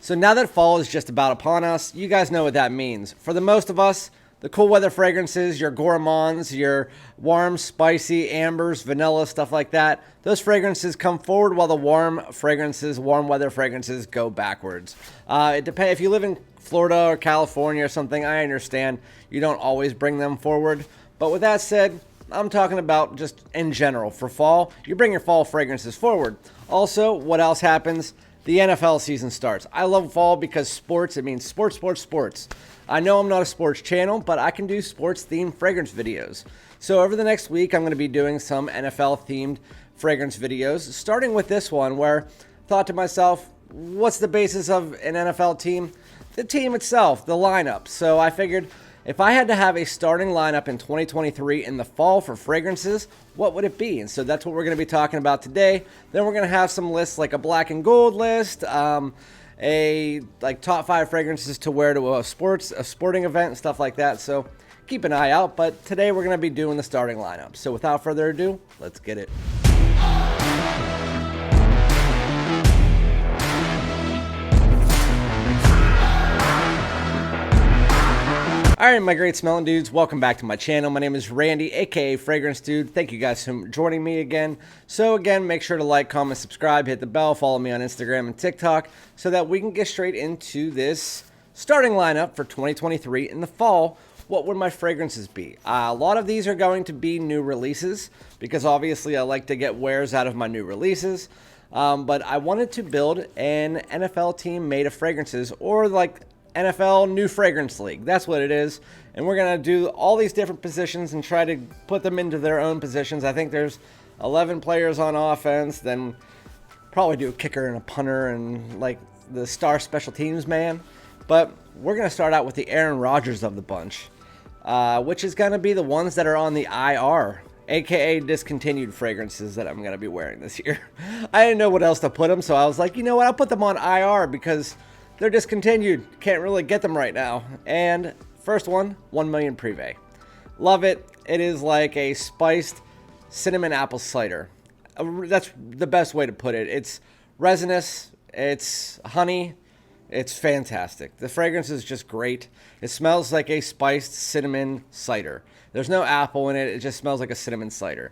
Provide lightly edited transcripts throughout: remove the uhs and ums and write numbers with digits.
So now that fall is just about upon us, you guys know what that means. For the most of us, the cool weather fragrances, your gourmands, your warm, spicy, ambers, vanilla, stuff like that, those fragrances come forward while the warm weather fragrances go backwards. It depends. If you live in Florida or California or something, I understand you don't always bring them forward. But with that said, I'm talking about just in general. For fall, you bring your fall fragrances forward. Also, what else happens? The NFL season starts. I love fall because sports, it means sports, sports, sports. I know I'm not a sports channel, but I can do sports-themed fragrance videos. So over the next week, I'm going to be doing some NFL-themed fragrance videos, starting with this one where I thought to myself, what's the basis of an NFL team? The team itself, the lineup. So I figured if I had to have a starting lineup in 2023 in the fall for fragrances, what would it be? And so that's what we're going to be talking about today. Then we're going to have some lists like a black and gold list, a like top 5 fragrances to wear to a sporting event and stuff like that. So keep an eye out. But today we're going to be doing the starting lineup. So without further ado, let's get it. Alright, my great smelling dudes, welcome back to my channel. My name is Randy, aka Fragrance Dude. Thank you guys for joining me again. So again, make sure to like, comment, subscribe, hit the bell, follow me on Instagram and TikTok so that we can get straight into this starting lineup for 2023 in the fall. What would my fragrances be? A lot of these are going to be new releases because obviously I like to get wears out of my new releases. But I wanted to build an NFL team made of fragrances, or like NFL New Fragrance League. That's what it is. And we're going to do all these different positions and try to put them into their own positions. I think there's 11 players on offense, then probably do a kicker and a punter and like the star special teams man. But we're going to start out with the Aaron Rodgers of the bunch, which is going to be the ones that are on the IR, aka discontinued fragrances that I'm going to be wearing this year. I didn't know what else to put them, so I was like, you know what, I'll put them on IR because they're discontinued. Can't really get them right now. And first one, 1 million Prive. Love it. It is like a spiced cinnamon apple cider. That's the best way to put it. It's resinous. It's honey. It's fantastic. The fragrance is just great. It smells like a spiced cinnamon cider. There's no apple in it. It just smells like a cinnamon cider.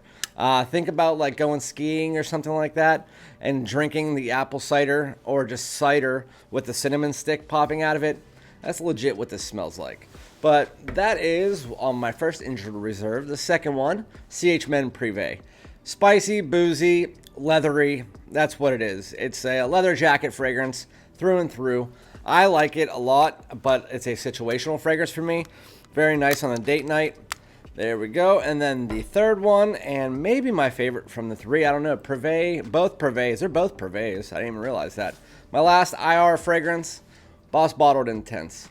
Think about like going skiing or something like that and drinking the apple cider or just cider with the cinnamon stick popping out of it. That's legit what this smells like. But that is on my first injured reserve. The second one, MENS Prive. Spicy, boozy, leathery. That's what it is. It's a leather jacket fragrance through and through. I like it a lot, but it's a situational fragrance for me. Very nice on a date night. There we go. And then the third one, and maybe my favorite from the three, I don't know, Prive, both Prives. They're both Prives. I didn't even realize that. My last IR fragrance, Boss Bottled Intense.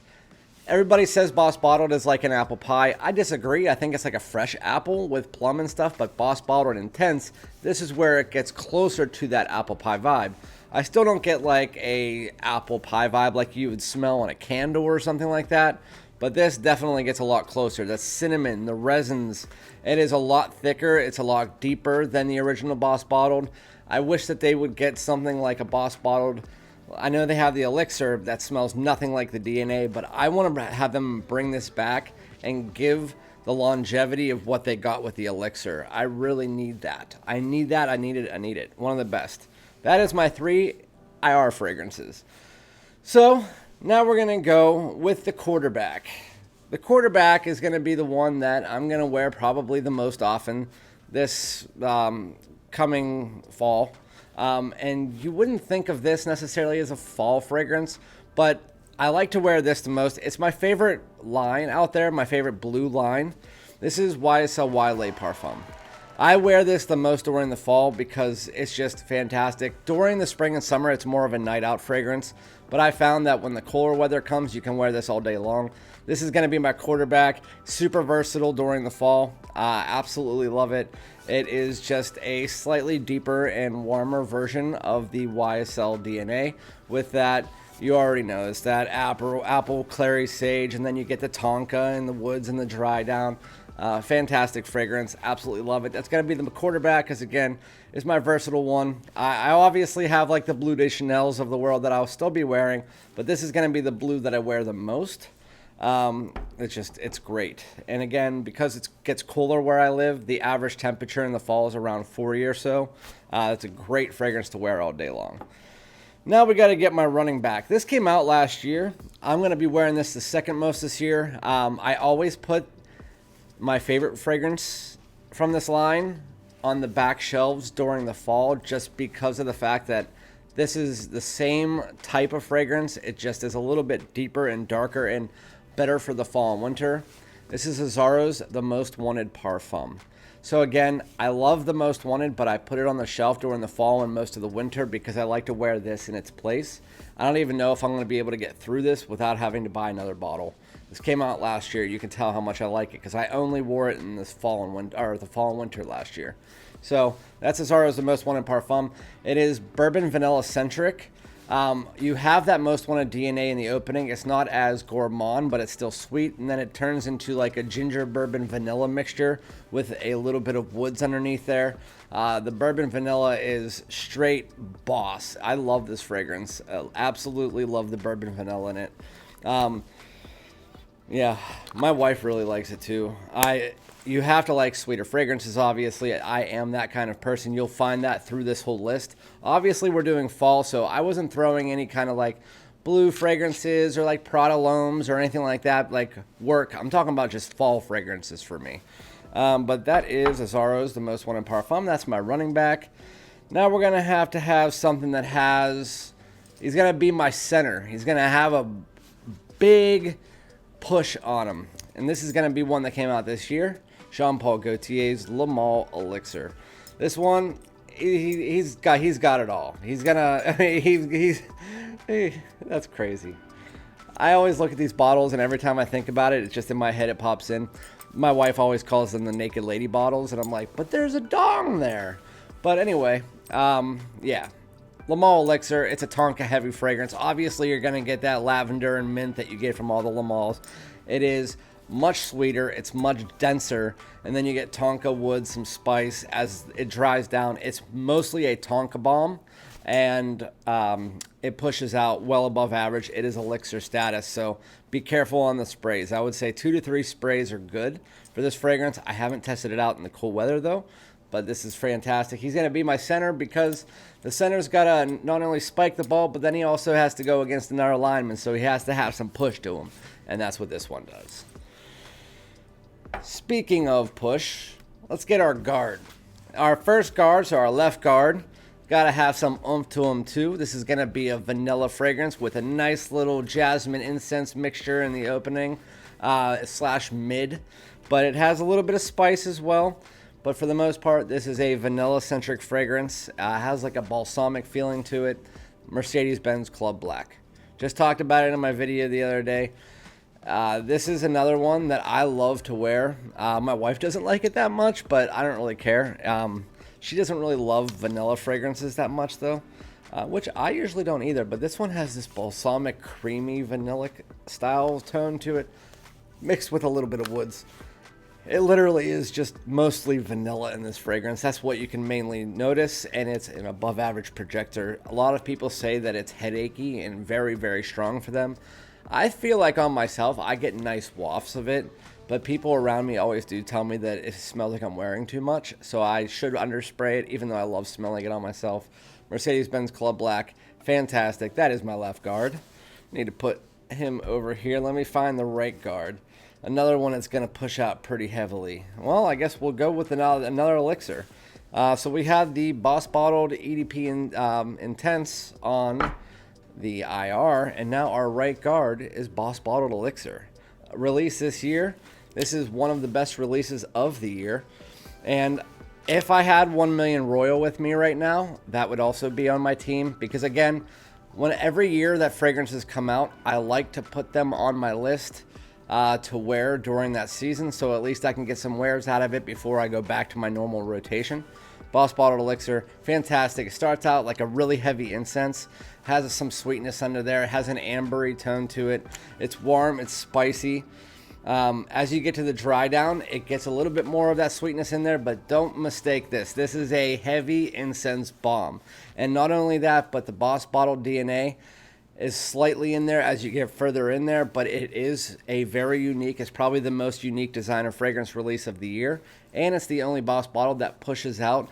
Everybody says Boss Bottled is like an apple pie. I disagree. I think it's like a fresh apple with plum and stuff, but Boss Bottled Intense, this is where it gets closer to that apple pie vibe. I still don't get like a apple pie vibe like you would smell on a candle or something like that. But this definitely gets a lot closer. The cinnamon, the resins, it is a lot thicker. It's a lot deeper than the original Boss Bottled. I wish that they would get something like a Boss Bottled. I know they have the Elixir that smells nothing like the DNA, but I want to have them bring this back and give the longevity of what they got with the Elixir. I really need that. I need that. I need it. I need it. One of the best. That is my 3 IR fragrances. So now we're going to go with the quarterback. The quarterback is going to be the one that I'm going to wear probably the most often this coming fall. And you wouldn't think of this necessarily as a fall fragrance, but I like to wear this the most. It's my favorite line out there, my favorite blue line. This is YSL Y Parfum. I wear this the most during the fall because it's just fantastic. During the spring and summer, it's more of a night out fragrance, but I found that when the cooler weather comes, you can wear this all day long. This is going to be my quarterback. Super versatile during the fall. Absolutely love it. It is just a slightly deeper and warmer version of the YSL DNA. With that, you already know, it's that apple clary sage, and then you get the Tonka and the woods and the dry down. Fantastic fragrance. Absolutely love it. That's going to be the quarterback because, again, it's my versatile one. I obviously have like the Bleu de Chanel's of the world that I'll still be wearing, but this is going to be the blue that I wear the most. It's great. And again, because it gets cooler where I live, the average temperature in the fall is around 40 or so. It's a great fragrance to wear all day long. Now we got to get my running back. This came out last year. I'm going to be wearing this the second most this year. I always put my favorite fragrance from this line on the back shelves during the fall just because of the fact that this is the same type of fragrance. It just is a little bit deeper and darker and better for the fall and winter. This is Azzaro's The Most Wanted Parfum. So again, I love The Most Wanted, but I put it on the shelf during the fall and most of the winter because I like to wear this in its place. I don't even know if I'm going to be able to get through this without having to buy another bottle. This came out last year. You can tell how much I like it because I only wore it in this fall and winter, or the fall and winter last year. So that's Azzaro's The Most Wanted Parfum. It is bourbon vanilla centric. You have that Most Wanted DNA in the opening. It's not as gourmand, but it's still sweet. And then it turns into like a ginger bourbon vanilla mixture with a little bit of woods underneath there. The bourbon vanilla is straight boss. I love this fragrance. Absolutely love the bourbon vanilla in it. Yeah, my wife really likes it too. You have to like sweeter fragrances, obviously. I am that kind of person. You'll find that through this whole list. Obviously, we're doing fall, so I wasn't throwing any kind of like blue fragrances or like Prada L'Hommes or anything like that, like work. I'm talking about just fall fragrances for me. But that is Azzaro's The Most Wanted Parfum. That's my running back. Now we're going to have something that he's going to be my center. He's going to have a big push on him. And this is going to be one that came out this year. Jean-Paul Gaultier's Le Male Elixir. This one, he's got it all. He's gonna, that's crazy. I always look at these bottles, and every time I think about it, it's just in my head, it pops in. My wife always calls them the Naked Lady bottles, and I'm like, but there's a dong there. But anyway, yeah. Le Male Elixir, it's a Tonka heavy fragrance. Obviously, you're gonna get that lavender and mint that you get from all the Le Males. It is much sweeter, it's much denser, and then you get Tonka wood, some spice as it dries down. It's mostly a Tonka bomb, and it pushes out well above average. It is elixir status, so be careful on the sprays. I would say 2 to 3 sprays are good for this fragrance. I haven't tested it out in the cool weather though, but this is fantastic. He's going to be my center because the center's got to not only spike the ball, but then he also has to go against another lineman, so he has to have some push to him, and that's what this one does. Speaking of push, let's get our guard. Our first guard, so our left guard, got to have some oomph to him too. This is going to be a vanilla fragrance with a nice little jasmine incense mixture in the opening slash mid, but it has a little bit of spice as well. But for the most part, this is a vanilla-centric fragrance. Has like a balsamic feeling to it. Mercedes-Benz Club Black. Just talked about it in my video the other day. This is another one that I love to wear. My wife doesn't like it that much, but I don't really care. She doesn't really love vanilla fragrances that much, though, which I usually don't either. But this one has this balsamic, creamy, vanillic style tone to it, mixed with a little bit of woods. It literally is just mostly vanilla in this fragrance. That's what you can mainly notice, and it's an above average projector. A lot of people say that it's headachy and very, very strong for them. I feel like on myself, I get nice wafts of it, but people around me always do tell me that it smells like I'm wearing too much, so I should underspray it, even though I love smelling it on myself. Mercedes-Benz Club Black, fantastic. That is my left guard. Need to put him over here. Let me find the right guard. Another one that's going to push out pretty heavily. Well, I guess we'll go with another elixir. So we had the Boss Bottled EDP Intense on the IR, and now our right guard is Boss Bottled Elixir. Release this year. This is one of the best releases of the year. And if I had 1 Million Royal with me right now, that would also be on my team. Because again, every year that fragrances come out, I like to put them on my list to wear during that season, so at least I can get some wears out of it before I go back to my normal rotation. Boss Bottled Elixir, fantastic. It starts out like a really heavy incense, has some sweetness under there, it has an ambery tone to it. It's warm, it's spicy. As you get to the dry down, it gets a little bit more of that sweetness in there, but don't mistake this. This is a heavy incense bomb. And not only that, but the Boss Bottle DNA is slightly in there as you get further in there, but it is a very unique, it's probably the most unique designer fragrance release of the year. And it's the only Boss Bottle that pushes out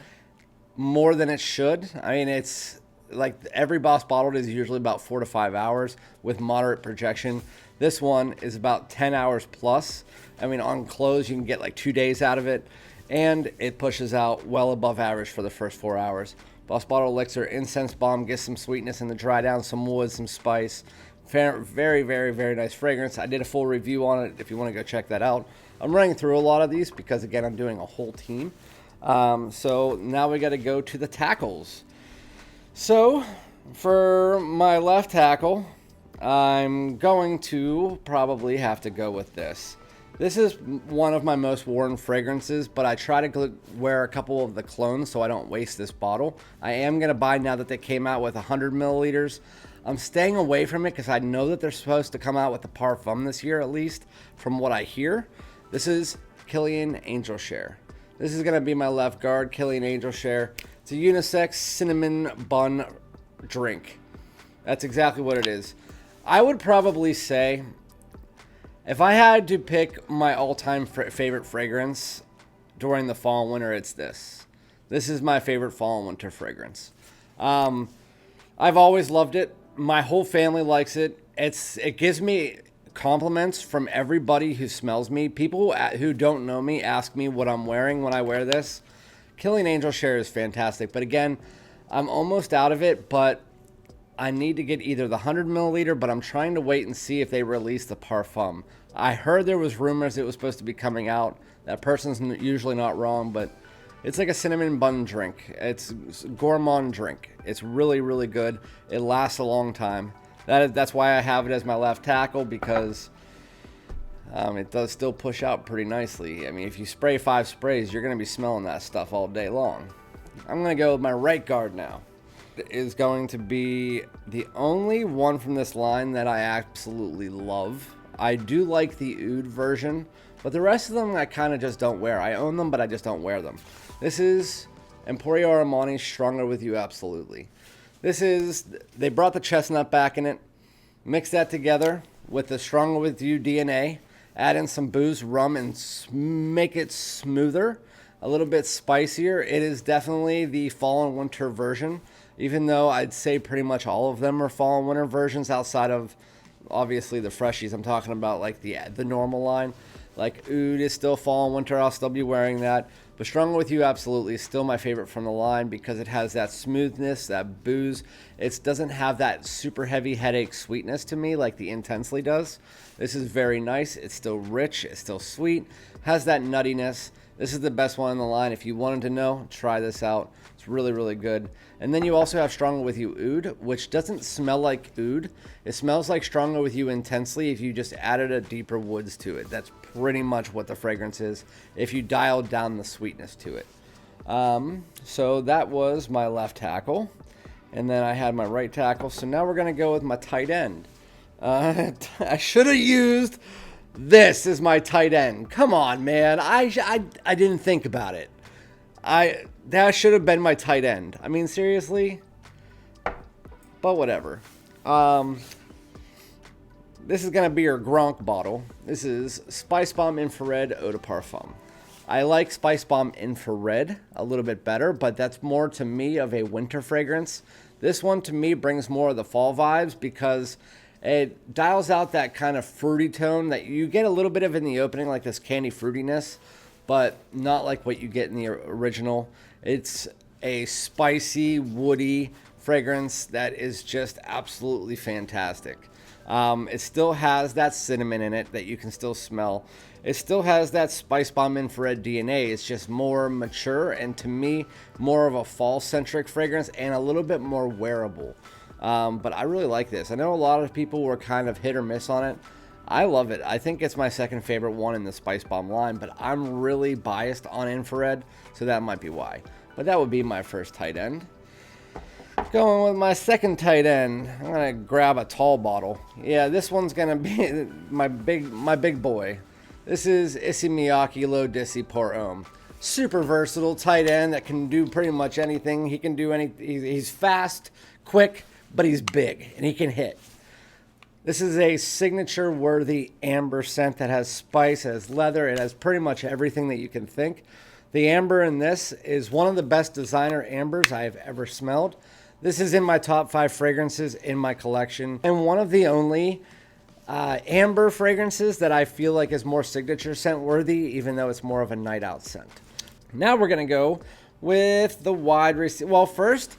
more than it should. I mean, it's like every Boss Bottle is usually about 4 to 5 hours with moderate projection. This one is about 10 hours plus. I mean, on close, you can get like 2 days out of it, and it pushes out well above average for the first 4 hours. Boss Bottle Elixir Incense Bomb gets some sweetness in the dry down, some wood, some spice. Very, very, very nice fragrance. I did a full review on it if you want to go check that out. I'm running through a lot of these because, again, I'm doing a whole team. So now we got to go to the tackles. So for my left tackle, I'm going to probably have to go with this. This is one of my most worn fragrances, but I try to wear a couple of the clones so I don't waste this bottle. I am going to buy now that they came out with 100 milliliters. I'm staying away from it because I know that they're supposed to come out with the Parfum this year, at least from what I hear. This is Kilian Angel Share. This is going to be my left guard, Kilian Angel Share. It's a unisex cinnamon bun drink. That's exactly what it is. I would probably say, if I had to pick my all-time favorite fragrance during the fall and winter, it's this. This is my favorite fall and winter fragrance. I've always loved it. My whole family likes it. It gives me compliments from everybody who smells me. People who don't know me ask me what I'm wearing when I wear this. Kilian Angel Share is fantastic. But again, I'm almost out of it, but I need to get either the 100 milliliter, but I'm trying to wait and see if they release the Parfum. I heard there was rumors it was supposed to be coming out. That person's usually not wrong, but it's like a cinnamon bun drink. It's a gourmand drink. It's really, really good. It lasts a long time. That's why I have it as my left tackle, because it does still push out pretty nicely. I mean, if you spray 5 sprays, you're going to be smelling that stuff all day long. I'm going to go with my right guard now. Is going to be the only one from this line that I absolutely love. I do like the Oud version, but the rest of them I kind of just don't wear. I own them, but I just don't wear them. This is Emporio Armani Stronger With You Absolutely. They brought the chestnut back in it, mix that together with the Stronger With You DNA, add in some booze, rum, and make it smoother, a little bit spicier. It is definitely the fall and winter version, even though I'd say pretty much all of them are fall and winter versions outside of, obviously, the freshies. I'm talking about like the normal line. Like Oud is still fall and winter. I'll still be wearing that. But Stronger With You absolutely is still my favorite from the line because it has that smoothness, that booze. It doesn't have that super heavy headache sweetness to me like the Intensely does. This is very nice. It's still rich. It's still sweet. Has that nuttiness. This is the best one in the line. If you wanted to know, try this out. It's really, really good. And then you also have Stronger With You Oud, which doesn't smell like Oud. It smells like Stronger With You Intensely if you just added a deeper woods to it. That's pretty much what the fragrance is if you dialed down the sweetness to it. So that was my left tackle. And then I had my right tackle. So now we're going to go with my tight end. I should have used this as my tight end. Come on, man. I didn't think about it. That should have been my tight end. I mean, seriously? But whatever. This is going to be your Gronk bottle. This is Spicebomb Infrared Eau de Parfum. I like Spicebomb Infrared a little bit better, but that's more to me of a winter fragrance. This one to me brings more of the fall vibes because it dials out that kind of fruity tone that you get a little bit of in the opening, like this candy fruitiness, but not like what you get in the original. It's a spicy, woody fragrance that is just absolutely fantastic. It still has that cinnamon in it that you can still smell. It still has that Spicebomb Infrared DNA. It's just more mature and, to me, more of a fall-centric fragrance and a little bit more wearable. But I really like this. I know a lot of people were kind of hit or miss on it. I love it. I think it's my second favorite one in the Spicebomb line, but I'm really biased on infrared, so that might be why. But that would be my first tight end. Going with my second tight end, I'm gonna grab a tall bottle. Yeah, this one's gonna be my big boy. This is Issey Miyake Low Dissy Pour Homme. Super versatile, tight end that can do pretty much anything. He can do he's fast, quick, but he's big and he can hit. This is a signature worthy amber scent that has spice, it has leather, it has pretty much everything that you can think. The amber in this is one of the best designer ambers I have ever smelled. This is in my top 5 fragrances in my collection, and one of the only amber fragrances that I feel like is more signature scent worthy, even though it's more of a night out scent. Now we're gonna go with the wide receiver. Well, first,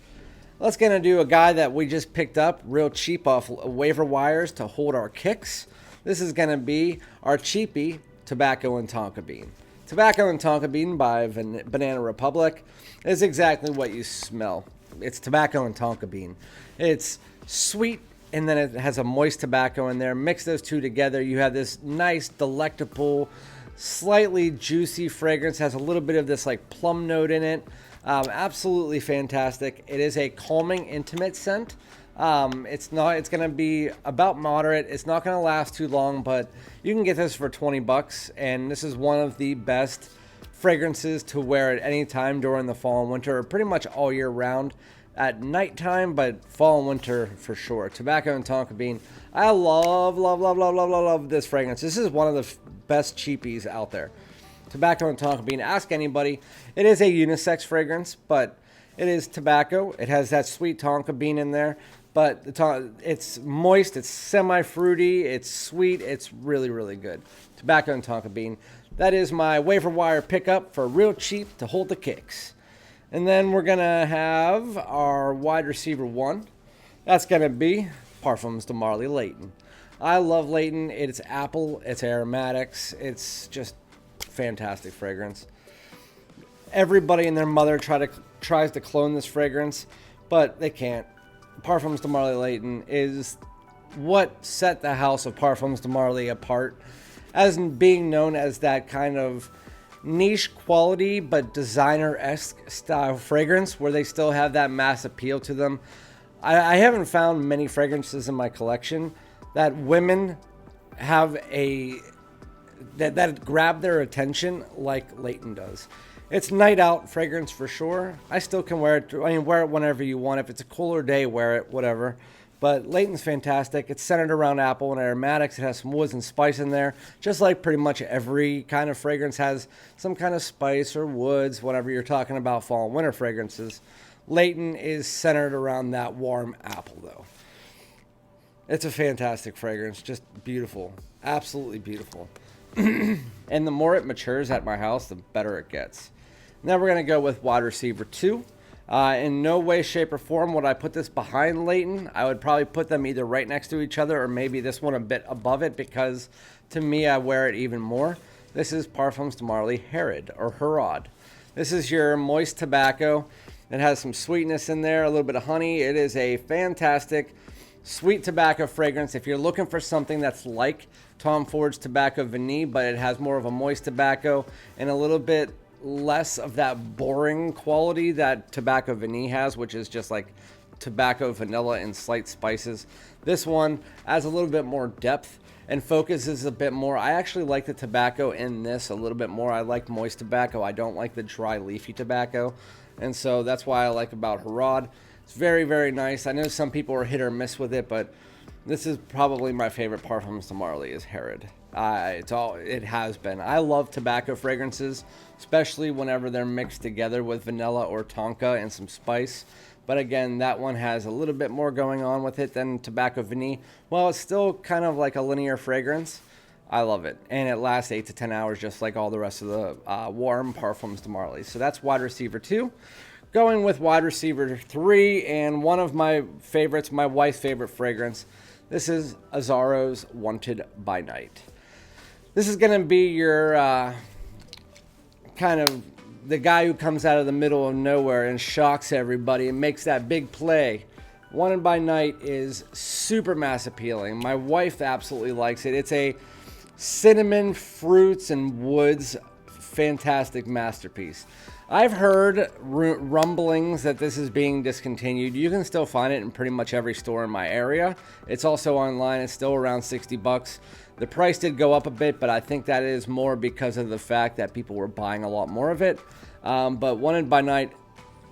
let's gonna do a guy that we just picked up real cheap off waiver wires to hold our kicks. This is gonna be our cheapie Tobacco and Tonka Bean. Tobacco and Tonka Bean by Banana Republic is exactly what you smell. It's tobacco and Tonka bean. It's sweet, and then it has a moist tobacco in there. Mix those two together, you have this nice, delectable, slightly juicy fragrance. Has a little bit of this like plum note in it. Absolutely fantastic. It is a calming, intimate scent. It's going to be about moderate. It's not going to last too long, but you can get this for 20 bucks, and this is one of the best fragrances to wear at any time during the fall and winter, or pretty much all year round. At nighttime, but fall and winter for sure. Tobacco and Tonka Bean. I love this fragrance. This is one of the best cheapies out there. Tobacco and Tonka Bean. Ask anybody. It is a unisex fragrance, but it is tobacco. It has that sweet Tonka Bean in there, but it's moist. It's semi-fruity. It's sweet. It's really, really good. Tobacco and Tonka Bean. That is my waiver wire pickup for real cheap to hold the kicks. And then we're going to have our wide receiver 1. That's going to be Parfums de Marly Layton. I love Layton. It's apple. It's aromatics. It's just fantastic fragrance. Everybody and their mother tries to clone this fragrance, but they can't. Parfums de Marly Layton is what set the house of Parfums de Marly apart, as being known as that kind of niche quality but designer-esque style fragrance where they still have that mass appeal to them. I haven't found many fragrances in my collection that women have that grab their attention like Layton does. It's night out fragrance for sure. I still can wear it. I mean, wear it whenever you want. If it's a cooler day, wear it, whatever. But Layton's fantastic. It's centered around apple and aromatics. It has some woods and spice in there. Just like pretty much every kind of fragrance has some kind of spice or woods, whatever you're talking about, fall and winter fragrances. Layton is centered around that warm apple, though. It's a fantastic fragrance. Just beautiful. Absolutely beautiful. And the more it matures at my house, the better it gets. Now we're going to go with wide receiver 2. In no way, shape, or form would I put this behind Layton. I would probably put them either right next to each other or maybe this one a bit above it, because to me, I wear it even more. This is Parfums de Marly Herrera. This is your moist tobacco. It has some sweetness in there, a little bit of honey. It is a fantastic sweet tobacco fragrance. If you're looking for something that's like Tom Ford's Tobacco Vanille, but it has more of a moist tobacco and a little bit less of that boring quality that Tobacco Vanille has, which is just like tobacco, vanilla, and slight spices. This one adds a little bit more depth and focuses a bit more. I actually like the tobacco in this a little bit more. I like moist tobacco. I don't like the dry, leafy tobacco. And so that's why I like about Herrera. It's very, very nice. I know some people are hit or miss with it, but this is probably my favorite Parfums de Marly is Herrera. It has been. I love tobacco fragrances, especially whenever they're mixed together with vanilla or tonka and some spice. But again, that one has a little bit more going on with it than Tobacco Vanille. Well, it's still kind of like a linear fragrance. I love it. And it lasts 8 to 10 hours, just like all the rest of the warm Parfums de Marly. So that's wide receiver 2. Going with wide receiver 3, and one of my favorites, my wife's favorite fragrance. This is Azzaro's Wanted by Night. This is going to be your kind of the guy who comes out of the middle of nowhere and shocks everybody and makes that big play. Wanted by Night is super mass appealing. My wife absolutely likes it. It's a cinnamon, fruits, and woods fantastic masterpiece. I've heard rumblings that this is being discontinued. You can still find it in pretty much every store in my area. It's also online. It's still around 60 bucks. The price did go up a bit, but I think that is more because of the fact that people were buying a lot more of it. But Wanted by Night,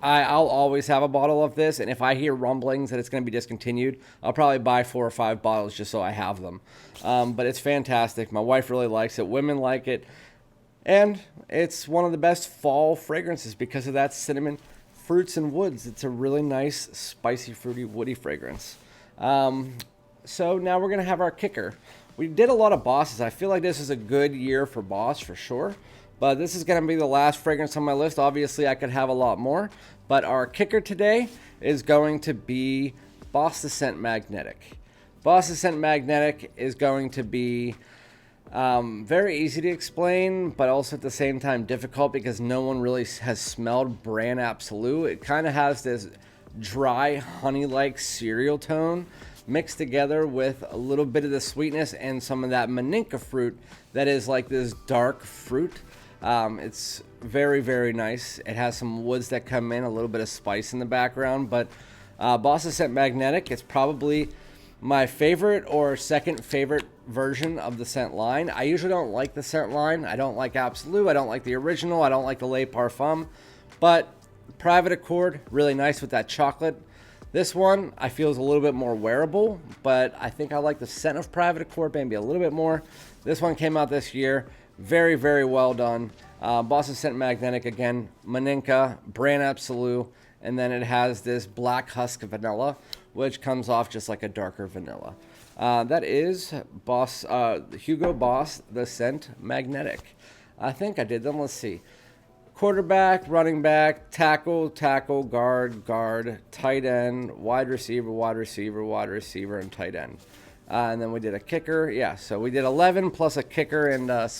I'll always have a bottle of this, and if I hear rumblings that it's going to be discontinued, I'll probably buy 4 or 5 bottles just so I have them. But it's fantastic. My wife really likes it. Women like it. And it's one of the best fall fragrances because of that cinnamon, fruits, and woods. It's a really nice, spicy, fruity, woody fragrance. So now we're going to have our kicker. We did a lot of Bosses. I feel like this is a good year for Boss for sure. But this is going to be the last fragrance on my list. Obviously, I could have a lot more. But our kicker today is going to be Boss the Scent Magnetic. Boss the Scent Magnetic is going to be very easy to explain, but also at the same time difficult because no one really has smelled Brand Absolute. It kind of has this dry, honey-like cereal tone mixed together with a little bit of the sweetness and some of that maninka fruit that is like this dark fruit. It's very, very nice. It has some woods that come in, a little bit of spice in the background, but Boss the Scent Magnetic, it's probably my favorite or second favorite version of the scent line. I usually don't like the scent line. I don't like Absolute. I don't like the original. I don't like the Lait Parfum. But Private Accord, really nice with that chocolate. This one I feel is a little bit more wearable, but I think I like the scent of Private Accord maybe a little bit more. This one came out this year. Very, very well done. Boss the Scent Magnetic, again, Maninka, Brand Absolute, and then it has this black husk of vanilla, which comes off just like a darker vanilla. That is Hugo Boss the Scent Magnetic. I think I did them. Let's see. Quarterback, running back, tackle, guard, tight end, wide receiver, and tight end. And then we did a kicker. Yeah, so we did 11 plus a kicker and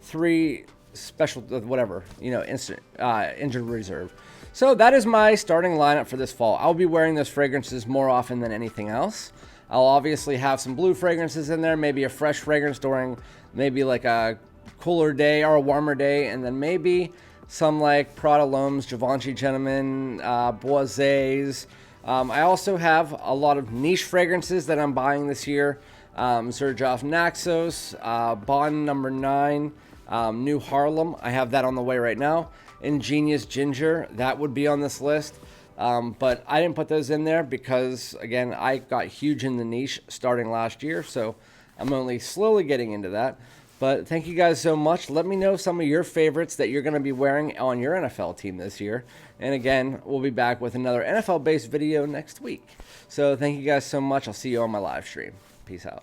3 special, whatever, injured reserve. So that is my starting lineup for this fall. I'll be wearing those fragrances more often than anything else. I'll obviously have some blue fragrances in there, maybe a fresh fragrance during maybe like a cooler day or a warmer day, and then maybe some like Prada L'Homme's, Givenchy Gentleman, Boises. I also have a lot of niche fragrances that I'm buying this year. Xerjoff Naxos, Bond Number 9, New Harlem. I have that on the way right now. Ingenious Ginger, that would be on this list. But I didn't put those in there because, again, I got huge in the niche starting last year. So I'm only slowly getting into that. But thank you guys so much. Let me know some of your favorites that you're going to be wearing on your NFL team this year. And again, we'll be back with another NFL-based video next week. So thank you guys so much. I'll see you on my live stream. Peace out.